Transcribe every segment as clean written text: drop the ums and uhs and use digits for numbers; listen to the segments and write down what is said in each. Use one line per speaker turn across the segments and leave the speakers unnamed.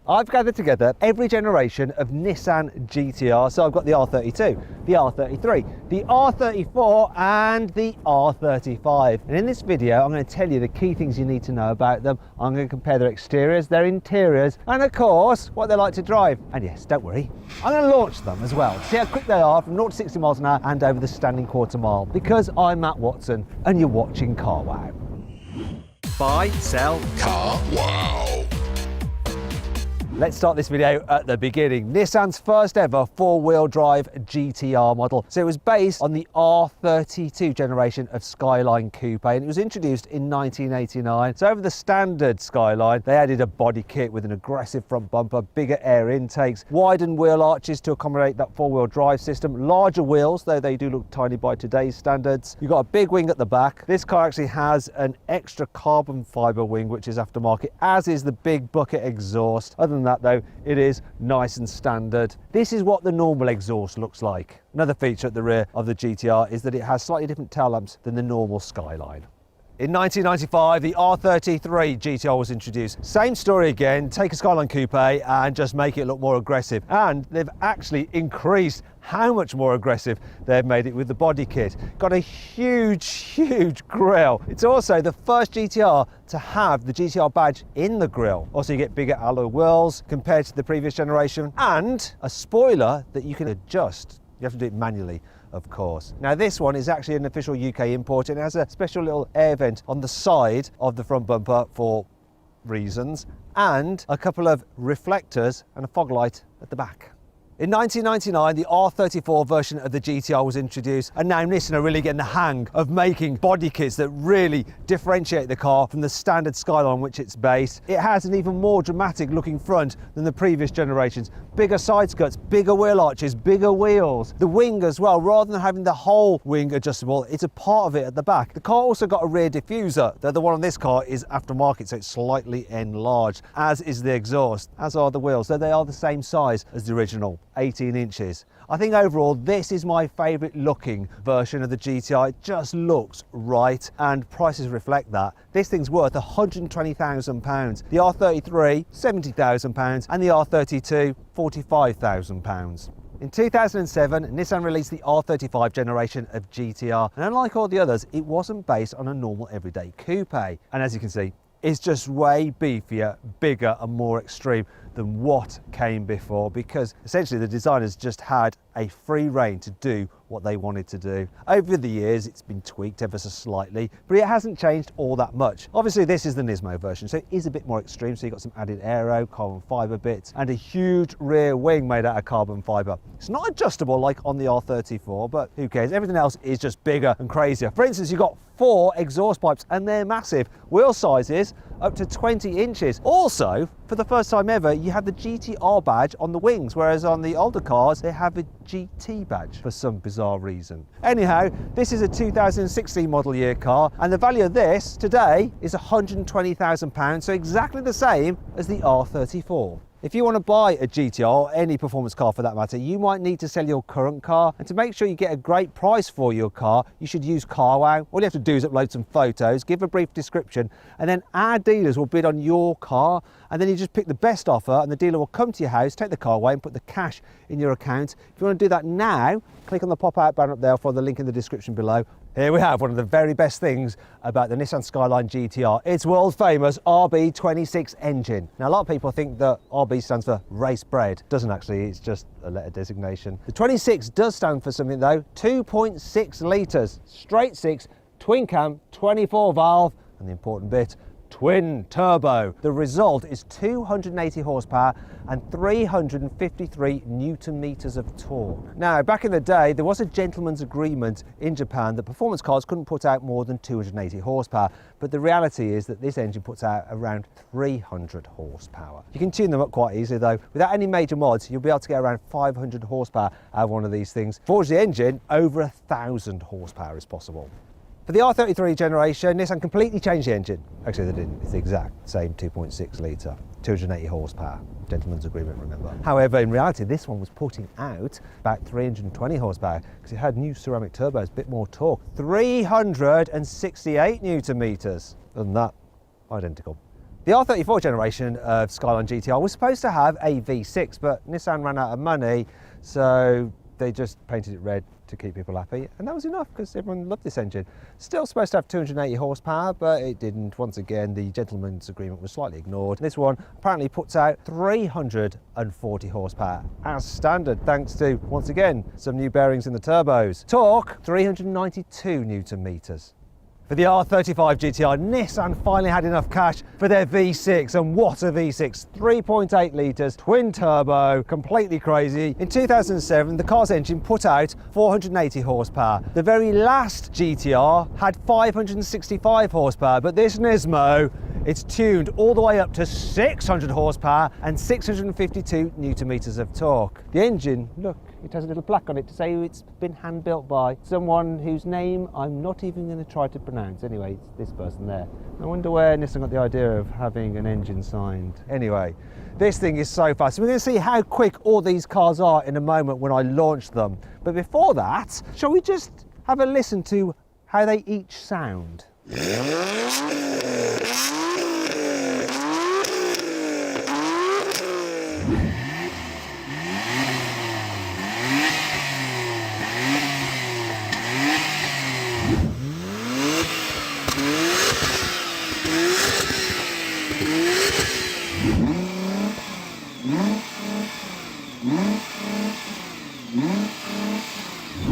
I've gathered together every generation of Nissan GTR. So I've got the R32, the R33, the R34 and the R35. And in this video, I'm going to tell you the key things you need to know about them. I'm going to compare their exteriors, their interiors, and of course, what they like to drive. And yes, don't worry, I'm going to launch them as well. See how quick they are from 0 to 60 miles an hour and over the standing quarter mile. Because I'm Matt Watson and you're watching CarWow. Buy, sell, CarWow. Let's start this video at the beginning. Nissan's first ever four-wheel drive GTR model. So it was based on the R32 generation of Skyline Coupe, and it was introduced in 1989. So over the standard Skyline, they added a body kit with an aggressive front bumper, bigger air intakes, widened wheel arches to accommodate that four-wheel drive system, larger wheels, though they do look tiny by today's standards. You've got a big wing at the back. This car actually has an extra carbon fiber wing, which is aftermarket, as is the big bucket exhaust. Other than that though, it is nice and standard. This is what the normal exhaust looks like. Another feature at the rear of the GTR is that it has slightly different tail lamps than the normal Skyline. In 1995, the R33 GTR was introduced. Same story again, take a Skyline Coupe and just make it look more aggressive. And they've actually increased how much more aggressive they've made it with the body kit. Got a huge grille. It's also the first GTR to have the GTR badge in the grille. Also, you get bigger alloy wheels compared to the previous generation and a spoiler that you can adjust. You have to do it manually, of course. Now this one is actually an official UK import and it has a special little air vent on the side of the front bumper for reasons, and a couple of reflectors and a fog light at the back. In 1999, the R34 version of the GTR was introduced, and now Nissan are really getting the hang of making body kits that really differentiate the car from the standard Skyline on which it's based. It has an even more dramatic looking front than the previous generations. Bigger side skirts, bigger wheel arches, bigger wheels. The wing as well, rather than having the whole wing adjustable, it's a part of it at the back. The car also got a rear diffuser, though the one on this car is aftermarket, so it's slightly enlarged, as is the exhaust, as are the wheels, so they are the same size as the original. 18 inches. I think overall this is my favourite looking version of the GTR. It just looks right and prices reflect that. This thing's worth £120,000. The R33, £70,000 and the R32, £45,000. In 2007, Nissan released the R35 generation of GTR, and unlike all the others, it wasn't based on a normal everyday coupe. And as you can see, it's just way beefier, bigger and more extreme than what came before, because essentially the designers just had a free rein to do what they wanted to do. Over the years it's been tweaked ever so slightly, but it hasn't changed all that much. Obviously this is the Nismo version, so it is a bit more extreme, so you've got some added aero, carbon fibre bits and a huge rear wing made out of carbon fibre. It's not adjustable like on the R34, but who cares, everything else is just bigger and crazier. For instance, you've got 4 exhaust pipes and they're massive. Wheel sizes up to 20 inches. Also, for the first time ever, you have the GTR badge on the wings, whereas on the older cars, they have a GT badge for some bizarre reason. Anyhow, this is a 2016 model year car, and the value of this today is £120,000, so exactly the same as the R34. If you want to buy a GTR or any performance car for that matter, you might need to sell your current car, and to make sure you get a great price for your car, you should use CarWow. All you have to do is upload some photos, give a brief description, and then our dealers will bid on your car, and then you just pick the best offer and the dealer will come to your house, take the car away and put the cash in your account. If you want to do that now, click on the pop-out banner up there for the link in the description below. Here we have one of the very best things about the Nissan Skyline GTR. It's world famous RB26 engine. Now a lot of people think that RB stands for race bred. Doesn't actually, it's just a letter designation. The 26 does stand for something though. 2.6 litres, straight 6, twin cam, 24 valve, and the important bit, twin turbo. The result is 280 horsepower and 353 newton meters of torque. Now, back in the day, there was a gentleman's agreement in Japan that performance cars couldn't put out more than 280 horsepower, but the reality is that this engine puts out around 300 horsepower. You can tune them up quite easily though. Without any major mods, you'll be able to get around 500 horsepower out of one of these things. Forge the engine, over 1,000 horsepower is possible. For the R33 generation, Nissan completely changed the engine. Actually, they didn't. It's the exact same 2.6 litre, 280 horsepower. Gentleman's agreement, remember. However, in reality, this one was putting out about 320 horsepower because it had new ceramic turbos, a bit more torque. 368 newton meters. Other than that, identical. The R34 generation of Skyline GTR was supposed to have a V6, but Nissan ran out of money, so they just painted it red to keep people happy, and that was enough because everyone loved this engine. Still supposed to have 280 horsepower, but it didn't. Once again, the gentleman's agreement was slightly ignored. This one apparently puts out 340 horsepower as standard, thanks to, once again, some new bearings in the turbos. Torque, 392 Newton meters. For the R35 GTR, Nissan finally had enough cash for their V6, and what a V6, 3.8 litres, twin turbo, completely crazy. In 2007, the car's engine put out 480 horsepower. The very last GTR had 565 horsepower, but this Nismo, it's tuned all the way up to 600 horsepower and 652 Newton meters of torque. The engine, look, it has a little plaque on it to say it's been hand built by someone whose name I'm not even going to try to pronounce. Anyway, it's this person there. I wonder where Nissan got the idea of having an engine signed. Anyway, this thing is so fast. We're going to see how quick all these cars are in a moment when I launch them. But before that, shall we just have a listen to how they each sound?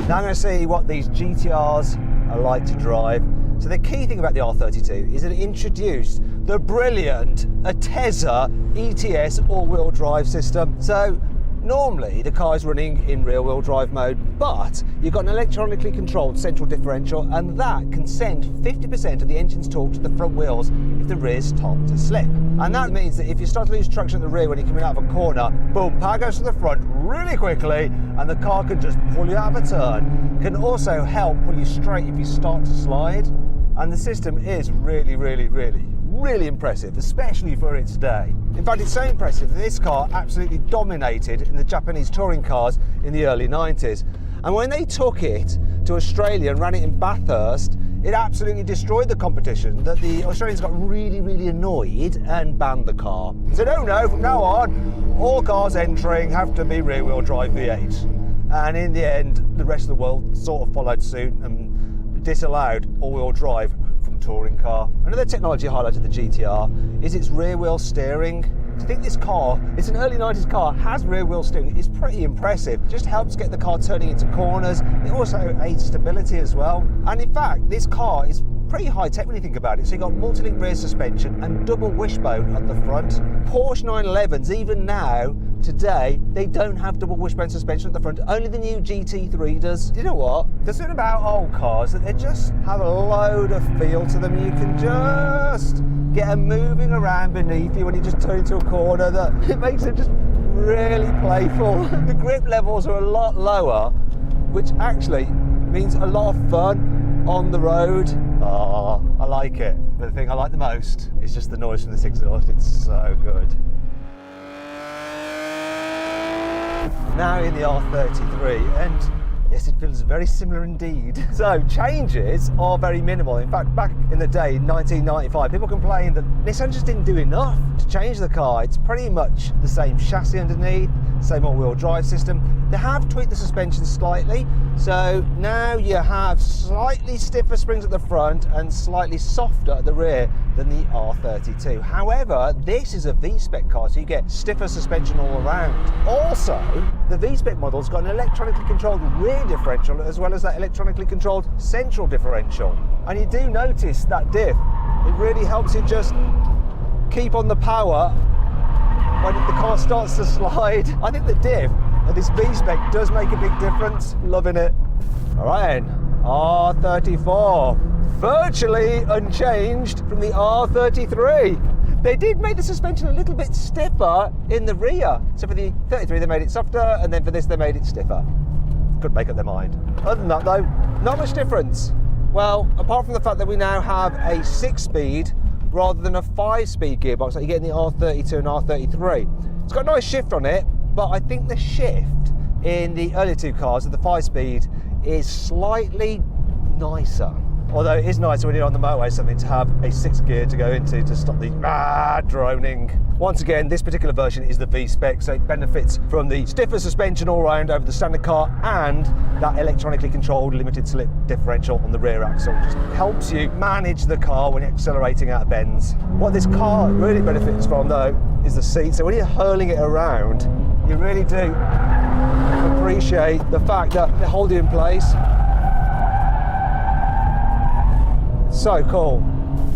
Now I'm going to see what these GTRs are like to drive. So the key thing about the R32 is that it introduced the brilliant Ateza ETS all-wheel drive system. So normally the car is running in rear-wheel drive mode, but you've got an electronically controlled central differential, and that can send 50% of the engine's torque to the front wheels if the rear's topped to slip. And that means that if you start to lose traction at the rear when you're coming out of a corner, boom, power goes to the front really quickly, and the car can just pull you out of a turn. It can also help pull you straight if you start to slide. And the system is really impressive, especially for its day. In fact, it's so impressive that this car absolutely dominated in the Japanese touring cars in the early 90s. And when they took it to Australia and ran it in Bathurst, it absolutely destroyed the competition, that the Australians got really annoyed and banned the car. So no, from now on, all cars entering have to be rear-wheel drive V8. And in the end, the rest of the world sort of followed suit and disallowed all-wheel drive from touring car. Another technology highlight of the GTR is its rear-wheel steering. To think this car, it's an early 90s car, has rear-wheel steering is pretty impressive. It just helps get the car turning into corners. It also aids stability as well. And in fact, this car is pretty high-tech when you think about it. So you've got multi-link rear suspension and double wishbone at the front. Porsche 911s, even now, today, they don't have double wishbone suspension at the front. Only the new GT3 does. Do you know what? There's something about old cars that they just have a load of feel to them. You can just get them moving around beneath you when you just turn into a corner. That it makes them just really playful. The grip levels are a lot lower, which actually means a lot of fun on the road. Oh, I like it. But the thing I like the most is just the noise from this exhaust. It's so good. Now in the R33, and yes, it feels very similar indeed. So changes are very minimal. In fact, back in the day, in 1995, people complained that Nissan just didn't do enough to change the car. It's pretty much the same chassis underneath, same all-wheel drive system. They have tweaked the suspension slightly, so now you have slightly stiffer springs at the front and slightly softer at the rear than the R32. However, this is a V-spec car, so you get stiffer suspension all around. Also, the V-spec model's got an electronically controlled rear differential as well as that electronically controlled central differential. And you do notice that diff. It really helps you just keep on the power when the car starts to slide. I think the diff of this V-spec does make a big difference. Loving it. All right then, R34. Virtually unchanged from the R33. They did make the suspension a little bit stiffer in the rear. So for the 33 they made it softer, and then for this they made it stiffer. Couldn't make up their mind. Other than that though, not much difference. Well, apart from the fact that we now have a 6-speed rather than a 5-speed gearbox like you get in the R32 and R33. It's got a nice shift on it, but I think the shift in the earlier two cars of the 5-speed is slightly nicer. Although it is nicer when you're on the motorway something to have a 6th gear to go into to stop the droning. Once again, this particular version is the V-Spec, so it benefits from the stiffer suspension all round over the standard car and that electronically controlled limited slip differential on the rear axle. It just helps you manage the car when you're accelerating out of bends. What this car really benefits from though is the seat. So when you're hurling it around, you really do appreciate the fact that they hold you in place. So cool.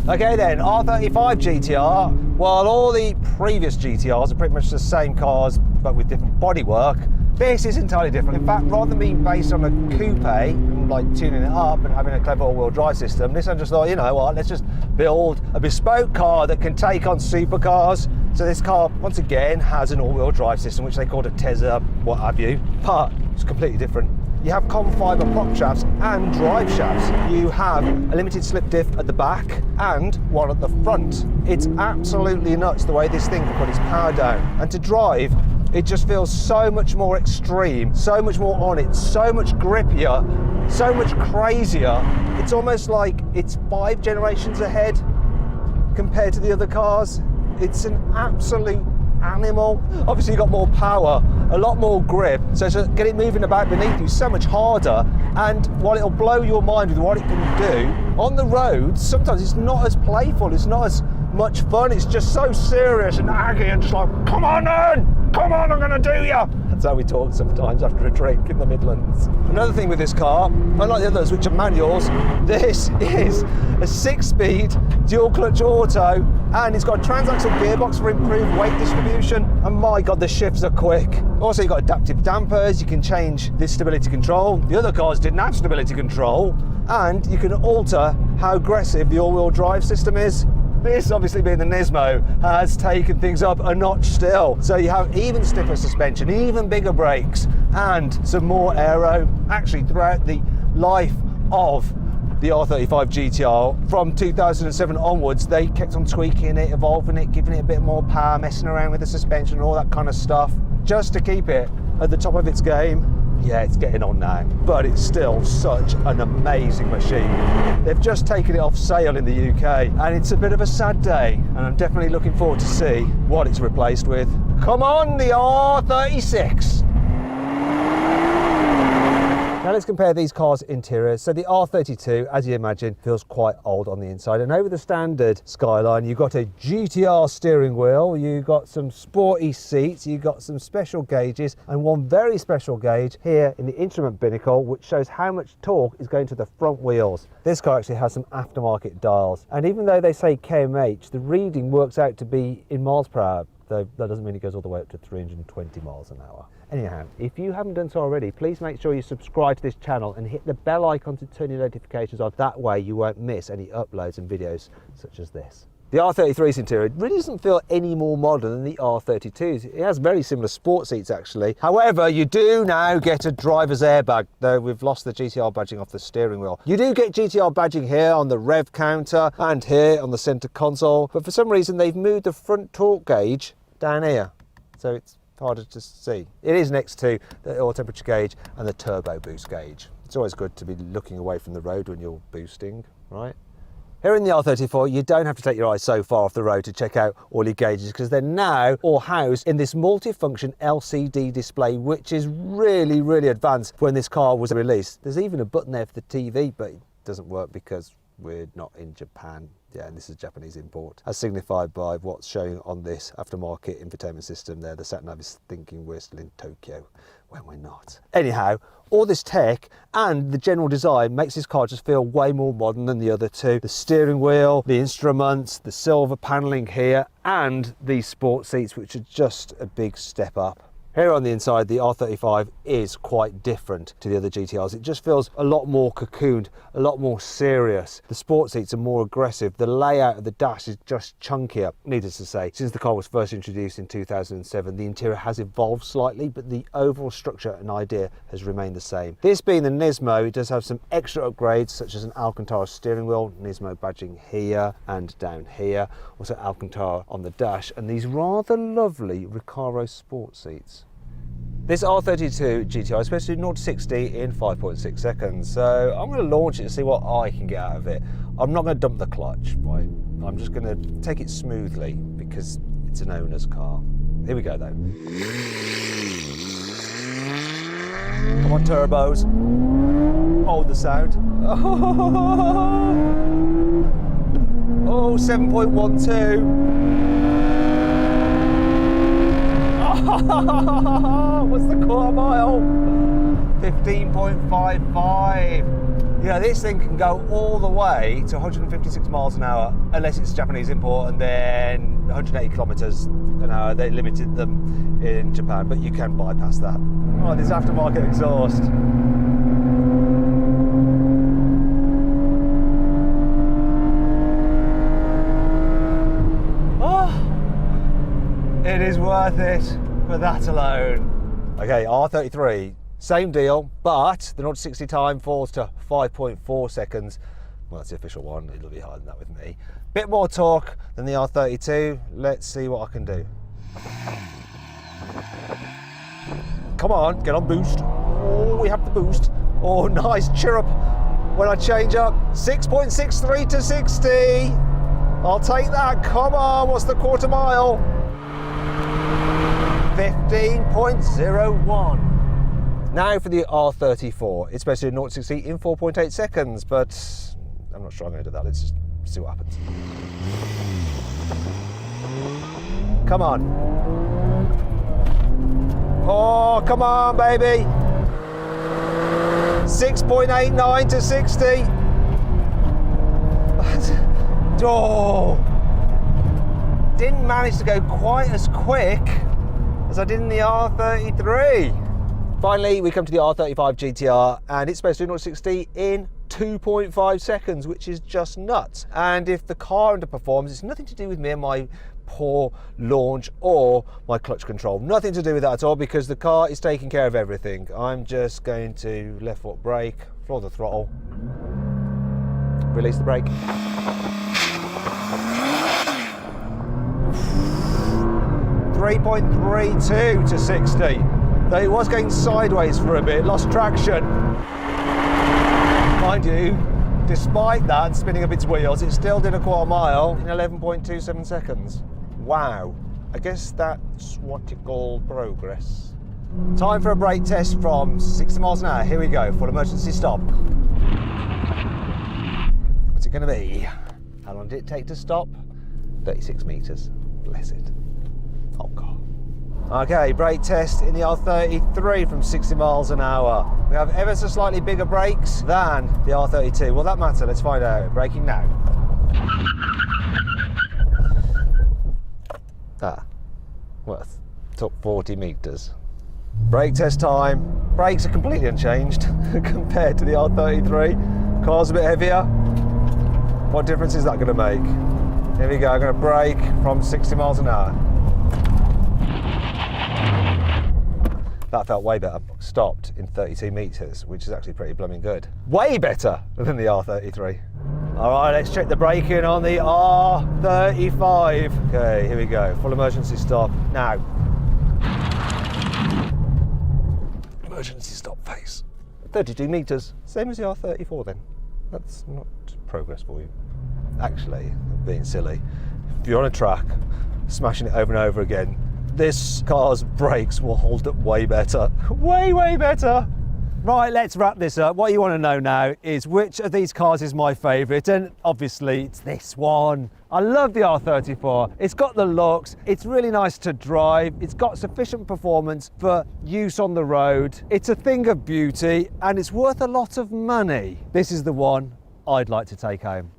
Okay then, R35 GTR. While all the previous GTRs are pretty much the same cars but with different bodywork, this is entirely different. In fact, rather than being based on a coupe and like tuning it up and having a clever all-wheel drive system, Nissan just thought, you know what, let's just build a bespoke car that can take on supercars. So this car, once again, has an all-wheel drive system, which they called a Tesla, what have you, but it's completely different. You have carbon fibre prop shafts and drive shafts. You have a limited slip diff at the back and one at the front. It's absolutely nuts the way this thing can put its power down. And to drive, it just feels so much more extreme, so much more on it, so much grippier, so much crazier. It's almost like it's 5 generations ahead compared to the other cars. It's an absolute animal. Obviously you've got more power, a lot more grip, so to get it moving about beneath you so much harder, and while it'll blow your mind with what it can do, on the roads sometimes it's not as playful, it's not as much fun, it's just so serious and aggy and just like, come on then, come on, I'm gonna do ya. That's how we talk sometimes after a drink in the Midlands. Another thing with this car, unlike the others which are manuals, this is a 6-speed dual clutch auto, and it's got a transaxle gearbox for improved weight distribution, and my god, the shifts are quick. Also, you've got adaptive dampers, you can change the stability control. The other cars didn't have stability control, and you can alter how aggressive the all-wheel drive system is. This, obviously being the Nismo, has taken things up a notch still. So you have even stiffer suspension, even bigger brakes, and some more aero. Actually, throughout the life of the R35 GTR, from 2007 onwards, they kept on tweaking it, evolving it, giving it a bit more power, messing around with the suspension and all that kind of stuff, just to keep it at the top of its game. Yeah, it's getting on now, but it's still such an amazing machine. They've just taken it off sale in the UK, and it's a bit of a sad day, and I'm definitely looking forward to see what it's replaced with. Come on, the R36! Now let's compare these cars' interiors. So the R32, as you imagine, feels quite old on the inside. And over the standard Skyline, you've got a GTR steering wheel, you've got some sporty seats, you've got some special gauges, and one very special gauge here in the instrument binnacle, which shows how much torque is going to the front wheels. This car actually has some aftermarket dials. And even though they say kmh, the reading works out to be in miles per hour, though that doesn't mean it goes all the way up to 320 miles an hour. Anyhow, if you haven't done so already, please make sure you subscribe to this channel and hit the bell icon to turn your notifications on. That way you won't miss any uploads and videos such as this. The R33's interior really doesn't feel any more modern than the R32's. It has very similar sport seats actually. However, you do now get a driver's airbag, though we've lost the GTR badging off the steering wheel. You do get GTR badging here on the rev counter and here on the center console, but for some reason they've moved the front torque gauge down here, so it's harder to see. It is next to the oil temperature gauge and the turbo boost gauge. It's always good to be looking away from the road when you're boosting, right? Here in the R34, you don't have to take your eyes so far off the road to check out all your gauges, because they're now all housed in this multi-function LCD display, which is really, really advanced when this car was released. There's even a button there for the TV, but it doesn't work because we're not in Japan. Yeah, and this is a Japanese import, as signified by what's showing on this aftermarket infotainment system there. The sat-nav is thinking we're still in Tokyo when we're not. Anyhow, all this tech and the general design makes this car just feel way more modern than the other two. The steering wheel, the instruments, the silver paneling here, and these sport seats, which are just a big step up. Here on the inside, the R35 is quite different to the other GTRs. It just feels a lot more cocooned, a lot more serious. The sport seats are more aggressive. The layout of the dash is just chunkier. Needless to say, since the car was first introduced in 2007, the interior has evolved slightly, but the overall structure and idea has remained the same. This being the Nismo, it does have some extra upgrades, such as an Alcantara steering wheel, Nismo badging here and down here, also Alcantara on the dash, and these rather lovely Recaro sport seats. This R32 GTR is supposed to do 0 to 60 in 5.6 seconds, so I'm going to launch it and see what I can get out of it. I'm not going to dump the clutch, right? I'm just going to take it smoothly because it's an owner's car. Here we go though. Come on, turbos. Hold the sound. Oh, 7.12. What's the quarter mile? 15.55. Yeah, this thing can go all the way to 156 miles an hour, unless it's Japanese import, and then 180 kilometers an hour. They limited them in Japan, but you can bypass that. Oh, there's aftermarket exhaust. Oh, it is worth it for that alone. Okay, R33. Same deal, but the 0 to 60 time falls to 5.4 seconds. Well, that's the official one. It'll be higher than that with me. Bit more torque than the R32. Let's see what I can do. Come on, get on boost. Oh, we have the boost. Oh, nice chirrup when I change up. 6.63 to 60. I'll take that. Come on, what's the quarter mile? 15.01. Now for the R34. It's supposed to do 0 to 60 in 4.8 seconds, but I'm not sure I'm going to do that. Let's just see what happens. Come on. Oh, come on, baby. 6.89 to 60. Oh, didn't manage to go quite as quick as I did in the R33. Finally, we come to the R35 GTR, and it's supposed to do 0 to 60 in 2.5 seconds, which is just nuts. And if the car underperforms, it's nothing to do with me and my poor launch or my clutch control. Nothing to do with that at all, because the car is taking care of everything. I'm just going to left foot brake, floor the throttle, release the brake. 3.32 to 60. Though it was going sideways for a bit, lost traction. Mind you, despite that spinning up its wheels, it still did a quarter mile in 11.27 seconds. Wow, I guess that's what you call progress. Time for a brake test from 60 miles an hour. Here we go, full emergency stop. What's it going to be? How long did it take to stop? 36 meters, bless it. Oh God. Okay, brake test in the R33 from 60 miles an hour. We have ever so slightly bigger brakes than the R32. Will that matter? Let's find out. Braking now. Well, took 40 meters. Brake test time. Brakes are completely unchanged compared to the R33. Car's a bit heavier. What difference is that going to make? Here we go, I'm going to brake from 60 miles an hour. That felt way better. Stopped in 32 meters, which is actually pretty blooming good. Way better than the R33. All right, let's check the braking on the R35. Okay, here we go. Full emergency stop now. Emergency stop face. 32 meters, same as the R34 then. That's not progress for you. Actually, I'm being silly. If you're on a track, smashing it over and over again, this car's brakes will hold up way better. Way, way better. Right, let's wrap this up. What you want to know now is which of these cars is my favourite, and obviously it's this one. I love the R34. It's got the looks, it's really nice to drive, it's got sufficient performance for use on the road. It's a thing of beauty and it's worth a lot of money. This is the one I'd like to take home.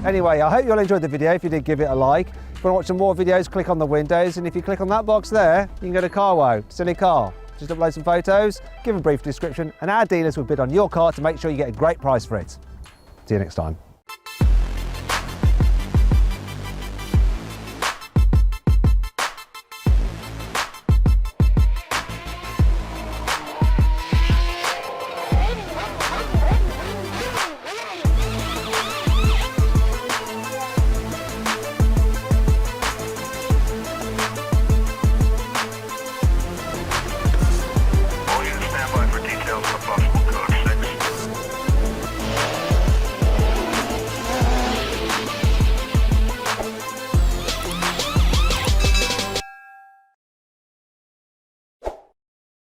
Anyway, I hope you all enjoyed the video. If you did, give it a like. If you want to watch some more videos, click on the windows, and if you click on that box there, you can go to Carwow, Silly Car. Just upload some photos, give a brief description, and our dealers will bid on your car to make sure you get a great price for it. See you next time.